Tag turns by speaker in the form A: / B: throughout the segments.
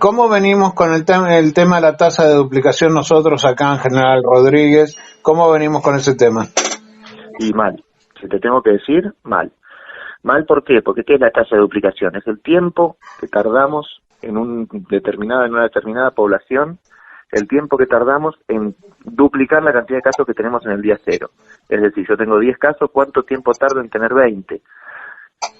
A: ¿cómo venimos con el tema de la tasa de duplicación nosotros acá en General Rodríguez? ¿Cómo venimos con ese tema?
B: Y mal, si te tengo que decir, mal. Mal, ¿por qué? Porque ¿qué es la tasa de duplicación? Es el tiempo que tardamos en una determinada población, el tiempo que tardamos en duplicar la cantidad de casos que tenemos en el día cero. Es decir, yo tengo 10 casos, ¿cuánto tiempo tardo en tener 20?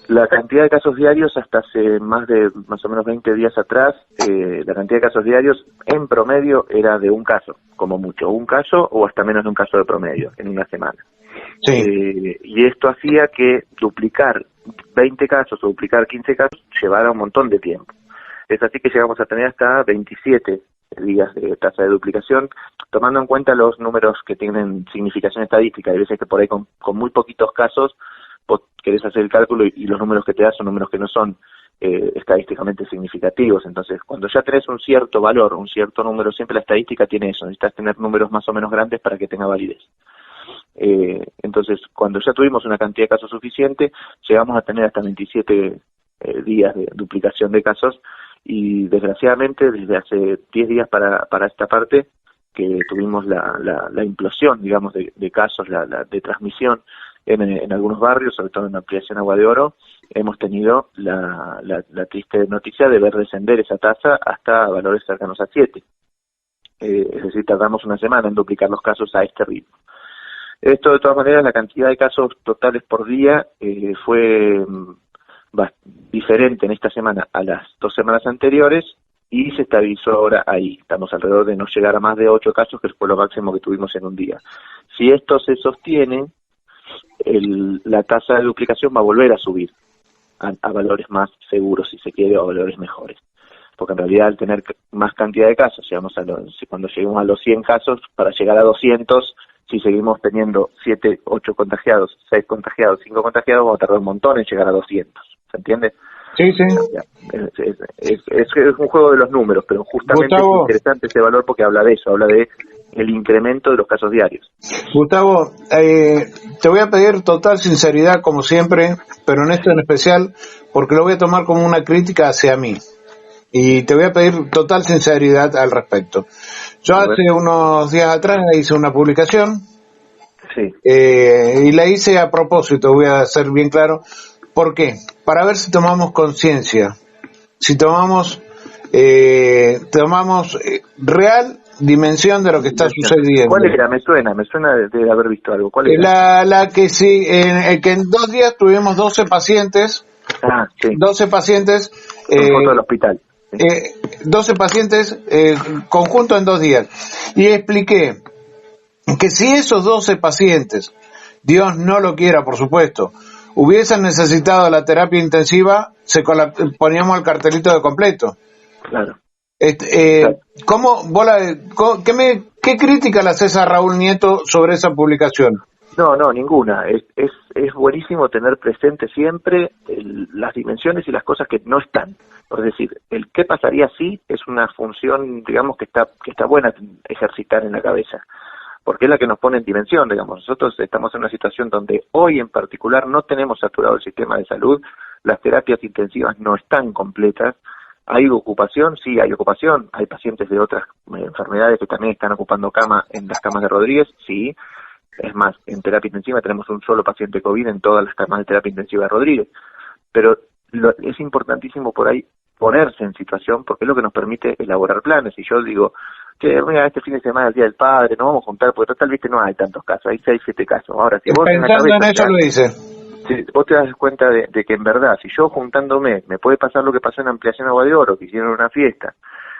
B: La cantidad de casos diarios hasta hace más o menos 20 días atrás, la cantidad de casos diarios en promedio era de un caso, como mucho, un caso o hasta menos de un caso de promedio en una semana.
A: Sí.
B: Y esto hacía que duplicar 20 casos o duplicar 15 casos llevara un montón de tiempo. Es así que llegamos a tener hasta 27 días de tasa de duplicación, tomando en cuenta los números que tienen significación estadística. Hay veces que por ahí con muy poquitos casos vos querés hacer el cálculo y los números que te da son números que no son estadísticamente significativos. Entonces, cuando ya tenés un cierto valor, un cierto número, siempre la estadística tiene eso, necesitas tener números más o menos grandes para que tenga validez. Entonces, cuando ya tuvimos una cantidad de casos suficiente, llegamos a tener hasta 27 días de duplicación de casos, y desgraciadamente desde hace 10 días para esta parte, que tuvimos la implosión, digamos, de casos, de transmisión en algunos barrios, sobre todo en la ampliación Agua de Oro, hemos tenido la triste noticia de ver descender esa tasa hasta valores cercanos a 7. Es decir, tardamos una semana en duplicar los casos a este ritmo. Esto, de todas maneras, la cantidad de casos totales por día fue diferente en esta semana a las 2 semanas anteriores, y se estabilizó ahora ahí. Estamos alrededor de no llegar a más de 8 casos, que fue lo máximo que tuvimos en un día. Si esto se sostiene, la tasa de duplicación va a volver a subir a valores más seguros, si se quiere, o a valores mejores. Porque en realidad, al tener más cantidad de casos, cuando lleguemos a los 100 casos, para llegar a 200, si seguimos teniendo 7, 8 contagiados, 6 contagiados, 5 contagiados, vamos a tardar un montón en llegar a 200. ¿Se entiende?
A: Sí, sí.
B: Es un juego de los números, pero justamente
A: Gustavo,
B: es interesante ese valor porque habla de eso, habla de el incremento de los casos diarios.
A: Gustavo, te voy a pedir total sinceridad como siempre, pero en esto en especial, porque lo voy a tomar como una crítica hacia mí. Y te voy a pedir total sinceridad al respecto. Yo hace unos días atrás hice una publicación,
B: sí,
A: y la hice a propósito, voy a ser bien claro. ¿Por qué? Para ver si tomamos conciencia, si tomamos real dimensión de lo que está sucediendo.
B: ¿Cuál era? Me suena de haber visto algo. ¿Cuál era?
A: La que sí, que en 2 días tuvimos 12 pacientes.
B: Sí.
A: 12 pacientes.
B: Foto del hospital.
A: 12 pacientes conjunto en 2 días. Y expliqué que si esos 12 pacientes, Dios no lo quiera, por supuesto, hubiesen necesitado la terapia intensiva, poníamos el cartelito de completo.
B: Claro.
A: ¿Qué crítica le haces a Raúl Nieto sobre esa publicación?
B: No, ninguna. Es buenísimo tener presente siempre las dimensiones y las cosas que no están. Es decir, el qué pasaría si es una función, digamos, que está buena ejercitar en la cabeza, porque es la que nos pone en dimensión, digamos. Nosotros estamos en una situación donde hoy en particular no tenemos saturado el sistema de salud, las terapias intensivas no están completas. ¿Hay ocupación? Sí, hay ocupación. ¿Hay pacientes de otras enfermedades que también están ocupando cama en las camas de Rodríguez? Sí. Es más, en terapia intensiva tenemos un solo paciente COVID en todas las camas de terapia intensiva de Rodríguez. Pero es importantísimo por ahí ponerse en situación, porque es lo que nos permite elaborar planes. Y yo digo, que mira, este fin de semana es el Día del Padre, nos vamos a juntar, porque total, viste, no hay tantos casos, hay 6, 7 casos. Ahora, si vos
A: pensando en eso lo dice.
B: Si vos te das cuenta de que en verdad, si yo juntándome, me puede pasar lo que pasó en Ampliación Agua de Oro, que hicieron una fiesta,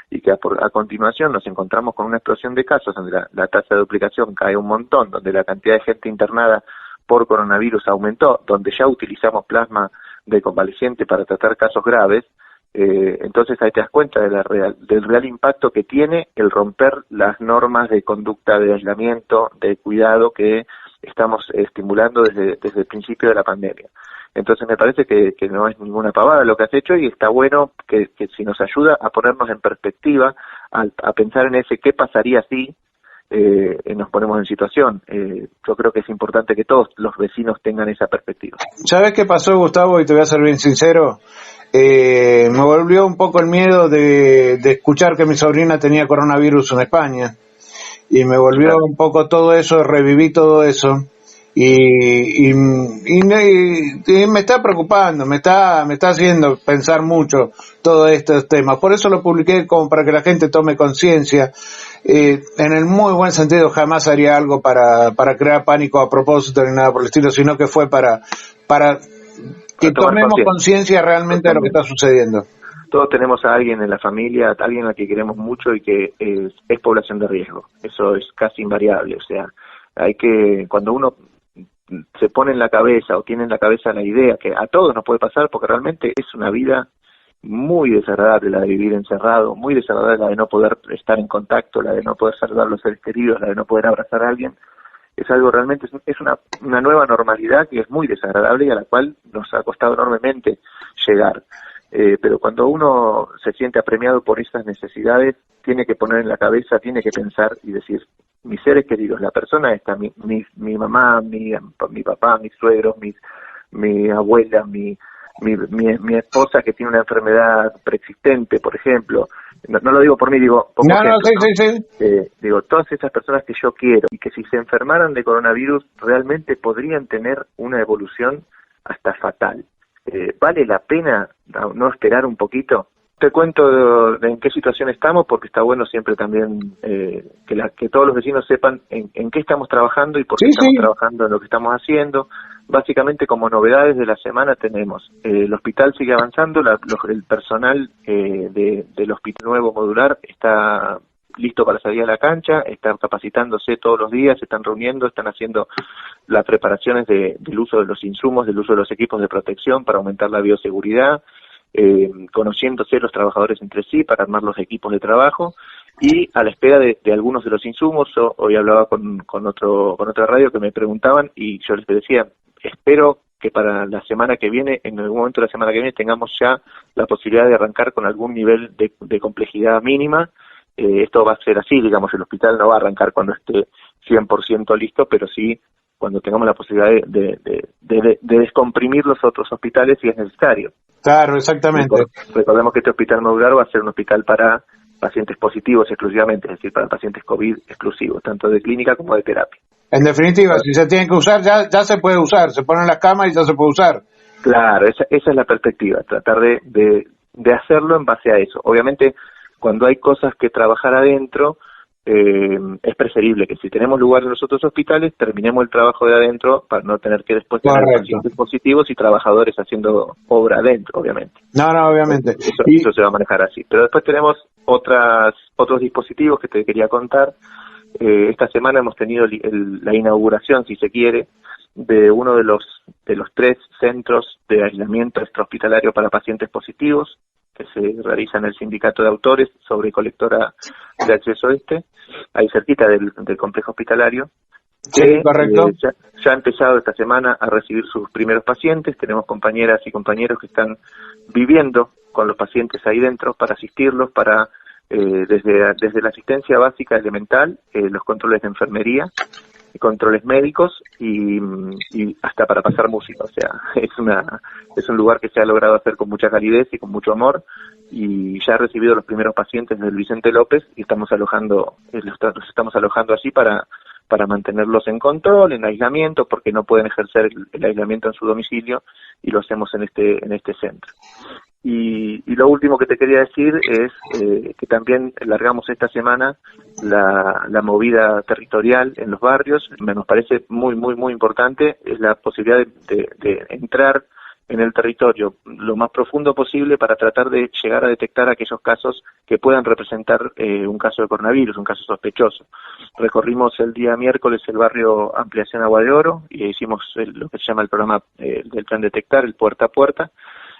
B: y que a continuación nos encontramos con una explosión de casos donde la tasa de duplicación cae un montón, donde la cantidad de gente internada por coronavirus aumentó, donde ya utilizamos plasma de convaleciente para tratar casos graves, entonces ahí te das cuenta del real impacto que tiene el romper las normas de conducta de aislamiento, de cuidado que estamos estimulando desde el principio de la pandemia. Entonces me parece que no es ninguna pavada lo que has hecho, y está bueno que si nos ayuda a ponernos en perspectiva, a pensar en ese qué pasaría si nos ponemos en situación. Yo creo que es importante que todos los vecinos tengan esa perspectiva.
A: ¿Sabes qué pasó, Gustavo? Y te voy a ser bien sincero. me volvió un poco el miedo de escuchar que mi sobrina tenía coronavirus en España, y me volvió
B: Claro.
A: un poco todo eso, reviví todo eso, y me está preocupando, me está haciendo pensar mucho todos estos temas. Por eso lo publiqué, como para que la gente tome conciencia. En el muy buen sentido, jamás haría algo para crear pánico a propósito ni nada por el estilo, sino que fue para que
B: Tomar
A: tomemos conciencia realmente de lo que está sucediendo.
B: Todos tenemos a alguien en la familia, a alguien a la que queremos mucho y que es población de riesgo. Eso es casi invariable. O sea, cuando uno se pone en la cabeza o tiene en la cabeza la idea que a todos nos puede pasar, porque realmente es una vida muy desagradable la de vivir encerrado, muy desagradable la de no poder estar en contacto, la de no poder saludar a los seres queridos, la de no poder abrazar a alguien. Es algo realmente, es una nueva normalidad que es muy desagradable y a la cual nos ha costado enormemente llegar. Pero cuando uno se siente apremiado por esas necesidades, tiene que poner en la cabeza, tiene que pensar y decir, mis seres queridos, la persona esta, mi mamá, mi papá, mis suegros, mi abuela, mi esposa que tiene una enfermedad preexistente, por ejemplo, no lo digo por mí, digo como ejemplo,
A: sí.
B: Digo, todas esas personas que yo quiero y que si se enfermaran de coronavirus realmente podrían tener una evolución hasta fatal. ¿Vale la pena no esperar un poquito? Te cuento en qué situación estamos, porque está bueno siempre también que todos los vecinos sepan en qué estamos trabajando y por qué estamos trabajando en lo que estamos haciendo. Básicamente, como novedades de la semana tenemos, el hospital sigue avanzando, el personal del hospital nuevo modular está listo para salir a la cancha, están capacitándose todos los días, se están reuniendo, están haciendo las preparaciones del uso de los insumos, del uso de los equipos de protección para aumentar la bioseguridad, conociéndose los trabajadores entre sí para armar los equipos de trabajo y a la espera de algunos de los insumos. Yo hoy hablaba con otra radio que me preguntaban y yo les decía, espero que para la semana que viene, en algún momento de la semana que viene, tengamos ya la posibilidad de arrancar con algún nivel de complejidad mínima. Esto va a ser así, digamos, el hospital no va a arrancar cuando esté 100% listo, pero sí cuando tengamos la posibilidad de descomprimir los otros hospitales si es necesario.
A: Claro, exactamente.
B: Recordemos que este hospital modular va a ser un hospital para pacientes positivos exclusivamente, es decir, para pacientes COVID exclusivos, tanto de clínica como de terapia.
A: En definitiva, si se tiene que usar, ya se puede usar, se ponen las camas y ya se puede usar.
B: Claro, esa es la perspectiva, tratar de hacerlo en base a eso. Obviamente, cuando hay cosas que trabajar adentro, es preferible que si tenemos lugar en los otros hospitales, terminemos el trabajo de adentro para no tener que después tener pacientes positivos y trabajadores haciendo obra adentro, obviamente.
A: No, obviamente.
B: Eso se va a manejar así. Pero después tenemos otros dispositivos que te quería contar. Esta semana hemos tenido la inauguración, si se quiere, de uno de los 3 centros de aislamiento extrahospitalario para pacientes positivos que se realiza en el sindicato de autores sobre colectora de acceso ahí cerquita del complejo hospitalario.
A: Sí, correcto.
B: Ya ha empezado esta semana a recibir sus primeros pacientes. Tenemos compañeras y compañeros que están viviendo con los pacientes ahí dentro para asistirlos, para desde la asistencia básica elemental, los controles de enfermería, controles médicos y hasta para pasar música. O sea, es un lugar que se ha logrado hacer con mucha calidez y con mucho amor, y ya ha recibido los primeros pacientes del Vicente López y los estamos alojando allí para mantenerlos en control, en aislamiento, porque no pueden ejercer el aislamiento en su domicilio, y lo hacemos en este centro. Y lo último que te quería decir es que también largamos esta semana la movida territorial en los barrios. Nos parece muy, muy, muy importante, es la posibilidad de entrar en el territorio lo más profundo posible para tratar de llegar a detectar aquellos casos que puedan representar un caso de coronavirus, un caso sospechoso. Recorrimos el día miércoles el barrio Ampliación Agua de Oro y hicimos lo que se llama el programa del Plan Detectar, el puerta a puerta.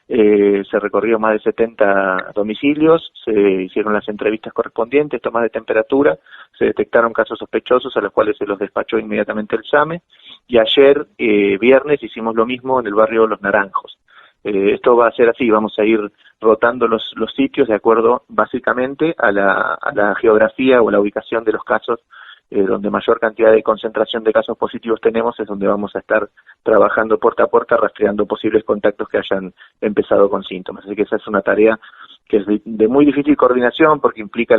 B: Se recorrió más de 70 domicilios, se hicieron las entrevistas correspondientes, tomas de temperatura, se detectaron casos sospechosos a los cuales se los despachó inmediatamente el SAME, y ayer, viernes, hicimos lo mismo en el barrio Los Naranjos. Esto va a ser así, vamos a ir rotando los sitios de acuerdo básicamente a la geografía o la ubicación de los casos donde mayor cantidad de concentración de casos positivos tenemos, es donde vamos a estar trabajando puerta a puerta, rastreando posibles contactos que hayan empezado con síntomas. Así que esa es una tarea que es de muy difícil coordinación, porque implica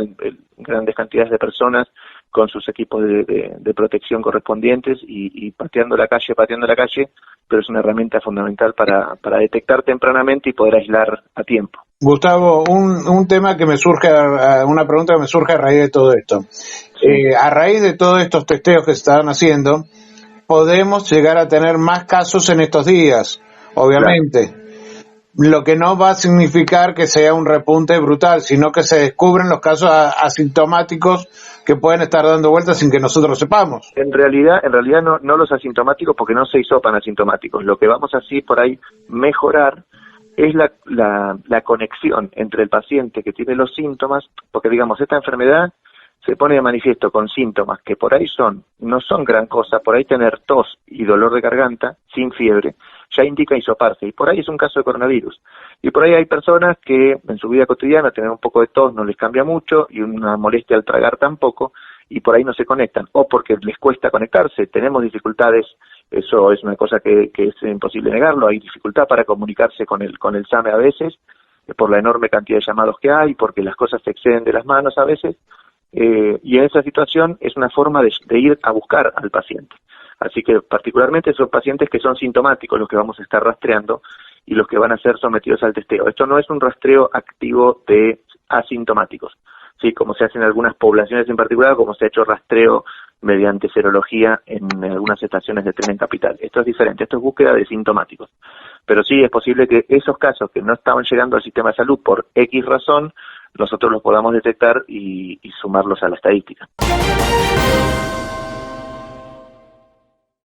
B: grandes cantidades de personas con sus equipos de protección correspondientes y pateando la calle, pero es una herramienta fundamental para detectar tempranamente y poder aislar a tiempo.
A: Gustavo, un tema que me surge, una pregunta que me surge a raíz de todo esto. Sí. A raíz de todos estos testeos que se están haciendo, podemos llegar a tener más casos en estos días, obviamente. Claro. Lo que no va a significar que sea un repunte brutal, sino que se descubren los casos asintomáticos que pueden estar dando vueltas sin que nosotros sepamos.
B: En realidad no los asintomáticos, porque no se hisopan asintomáticos. Lo que vamos así por ahí mejorar es la conexión entre el paciente que tiene los síntomas, porque digamos, esta enfermedad se pone de manifiesto con síntomas que por ahí no son gran cosa, por ahí tener tos y dolor de garganta sin fiebre, ya indica hisoparse, y por ahí es un caso de coronavirus. Y por ahí hay personas que en su vida cotidiana tener un poco de tos no les cambia mucho, y una molestia al tragar tampoco, y por ahí no se conectan, o porque les cuesta conectarse, tenemos dificultades, eso es una cosa que es imposible negarlo, hay dificultad para comunicarse con el SAME a veces, por la enorme cantidad de llamados que hay, porque las cosas se exceden de las manos a veces, y en esa situación es una forma de ir a buscar al paciente. Así que particularmente son pacientes que son sintomáticos los que vamos a estar rastreando y los que van a ser sometidos al testeo. Esto no es un rastreo activo de asintomáticos, sí, como se hace en algunas poblaciones en particular, como se ha hecho rastreo mediante serología en algunas estaciones de tren en capital. Esto es diferente, esto es búsqueda de sintomáticos. Pero sí es posible que esos casos que no estaban llegando al sistema de salud por X razón, nosotros los podamos detectar y sumarlos a la estadística.